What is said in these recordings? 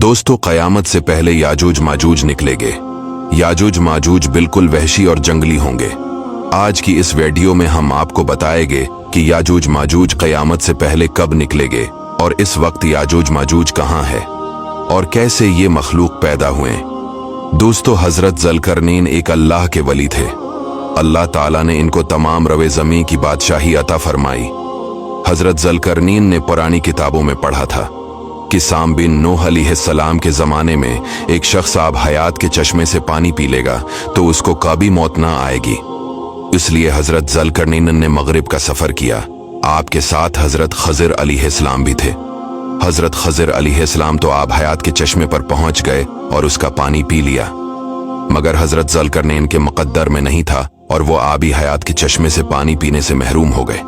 दोस्तों, क़यामत से पहले याजूज माजूज निकलेंगे। याजूज माजूज बिल्कुल वहशी और जंगली होंगे। आज की इस वीडियो में हम आपको बताएंगे कि याजूज माजूज क़यामत से पहले कब निकलेंगे और इस वक्त याजूज माजूज कहाँ है और कैसे ये मखलूक पैदा हुए। दोस्तों, हजरत ज़ुल्करनैन एक अल्लाह के वली थे। अल्लाह ताला ने इनको तमाम रवे ज़मीन की बादशाही अता फरमाई। हजरत ज़ुल्करनैन ने पुरानी किताबों में पढ़ा था कि साम बिन नूह अलैहिस्सलाम के ज़माने में एक शख्स आब हयात के चश्मे से पानी पी लेगा तो उसको कभी मौत ना आएगी। इसलिए हजरत ज़ुल्करनैन ने मगरिब का सफ़र किया। आपके साथ हजरत खज़िर अलैहिस्सलाम भी थे। हजरत खज़िर अलैहिस्सलाम तो आब हयात के चश्मे पर पहुंच गए और उसका पानी पी लिया, मगर हजरत ज़ुल्करनैन के मुक़द्दर में नहीं था और वो आबी हयात के चश्मे से पानी पीने से महरूम हो गए।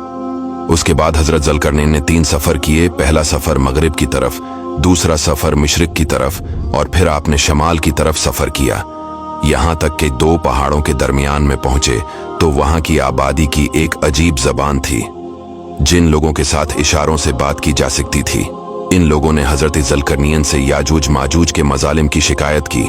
उसके बाद हजरत ज़ुल्करनैन ने 3 सफ़र किए। पहला सफ़र मगरिब की तरफ, दूसरा सफ़र मशरिक की तरफ और फिर आपने शमाल की तरफ सफ़र किया। यहाँ तक कि 2 पहाड़ों के दरमियान में पहुंचे तो वहाँ की आबादी की एक अजीब ज़बान थी जिन लोगों के साथ इशारों से बात की जा सकती थी। इन लोगों ने हजरत ज़ुल्करनैन से याजूज माजूज के मजालिम की शिकायत की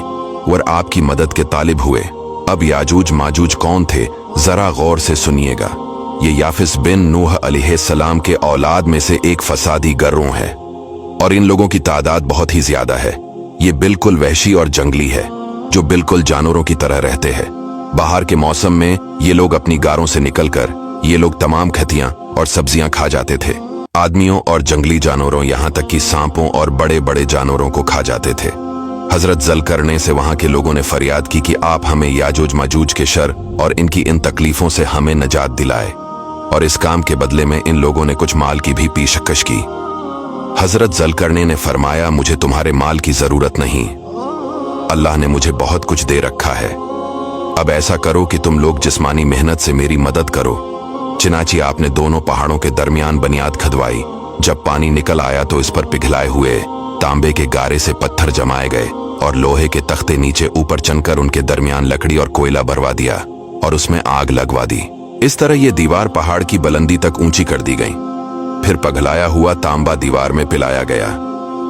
और आपकी मदद के तालिब हुए। अब याजूज माजूज कौन थे, जरा गौर से सुनिएगा। ये याफिस बिन नूह अलैहिस्सलाम के औलाद में से एक फसादी गिरोह है और इन लोगों की तादाद बहुत ही ज्यादा है। ये बिल्कुल वहशी और जंगली है जो बिल्कुल जानवरों की तरह रहते हैं। बाहर के मौसम में ये लोग अपनी गारों से निकलकर ये लोग तमाम खतियां और सब्जियां खा जाते थे। आदमियों और जंगली जानवरों, यहाँ तक कि सांपों और बड़े बड़े जानवरों को खा जाते थे। हजरत ज़ुल्करनैन से वहां के लोगों ने फरियाद की कि आप हमें याजूज माजूज के शर और इनकी इन तकलीफों से हमें निजात दिलाए, और इस काम के बदले में इन लोगों ने कुछ माल की भी पेशकश की। हजरत ज़ुल्करनैन ने फरमाया, मुझे तुम्हारे माल की जरूरत नहीं, अल्लाह ने मुझे बहुत कुछ दे रखा है। अब ऐसा करो कि तुम लोग जिस्मानी मेहनत से मेरी मदद करो। चिनाची आपने दोनों पहाड़ों के दरमियान बुनियाद खदवाई। जब पानी निकल आया तो इस पर पिघलाए हुए तांबे के गारे से पत्थर जमाए गए और लोहे के तख्ते नीचे ऊपर चनकर उनके दरमियान लकड़ी और कोयला भरवा दिया और उसमें आग लगवा दी। इस तरह ये दीवार पहाड़ की बुलंदी तक ऊंची कर दी गई। फिर पिघलाया हुआ तांबा दीवार में पिलाया गया,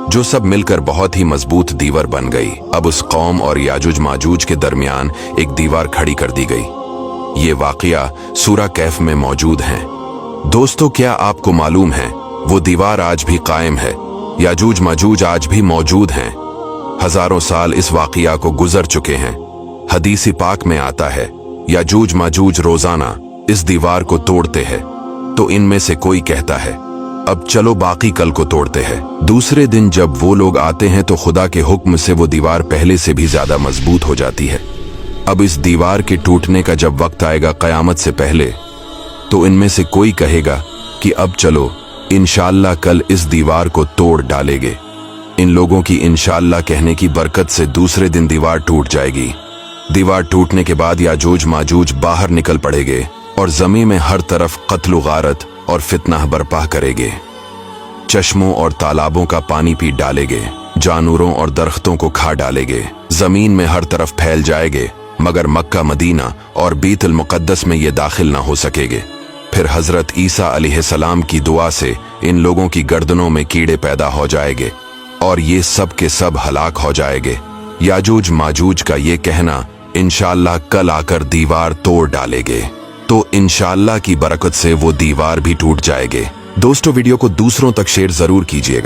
जो सब मिलकर बहुत ही मजबूत दीवार बन गई। अब उस कौम और याजूज माजूज के दरमियान एक दीवार खड़ी कर दी गई। ये वाकया सूरा कैफ में मौजूद है। दोस्तों, क्या आपको मालूम है वो दीवार आज भी कायम है। याजूज माजूज आज भी मौजूद हैं। हजारों साल इस वाकया को गुजर चुके हैं। हदीस पाक में आता है, याजूज माजूज रोजाना इस दीवार को तोड़ते हैं। तो इनमें से कोई कहता है, अब चलो बाकी कल को तोड़ते हैं। दूसरे दिन जब वो लोग आते हैं तो खुदा के हुक्म से वो दीवार पहले से भी ज्यादा मजबूत हो जाती है। अब इस दीवार के टूटने का जब वक्त आएगा क़यामत से पहले, तो इनमें से कोई कहेगा कि अब चलो इंशाअल्लाह कल इस दीवार को तोड़ डालेंगे। इन लोगों की इंशाअल्लाह कहने की बरकत से दूसरे दिन दीवार टूट जाएगी। दीवार टूटने के बाद याजूज माजूज बाहर निकल पड़ेंगे और जमीन में हर तरफ कत्ल गारत और फितना बर्पा करेंगे। चश्मों और तालाबों का पानी पी डालेंगे, जानवरों और दरख्तों को खा डालेंगे, जमीन में हर तरफ फैल जाएंगे, मगर मक्का, मदीना और बीतुल मुक़द्दस में ये दाखिल ना हो सकेंगे। फिर हजरत ईसा अलैहिस्सलाम की दुआ से इन लोगों की गर्दनों में कीड़े पैदा हो जाएंगे और ये सब के सब हलाक हो जाएंगे। याजूज माजूज का ये कहना इंशाअल्लाह कल आकर दीवार तोड़ डालेंगे, तो इंशाअल्लाह की बरकत से वो दीवार भी टूट जाएंगे। दोस्तों, वीडियो को दूसरों तक शेयर जरूर कीजिएगा।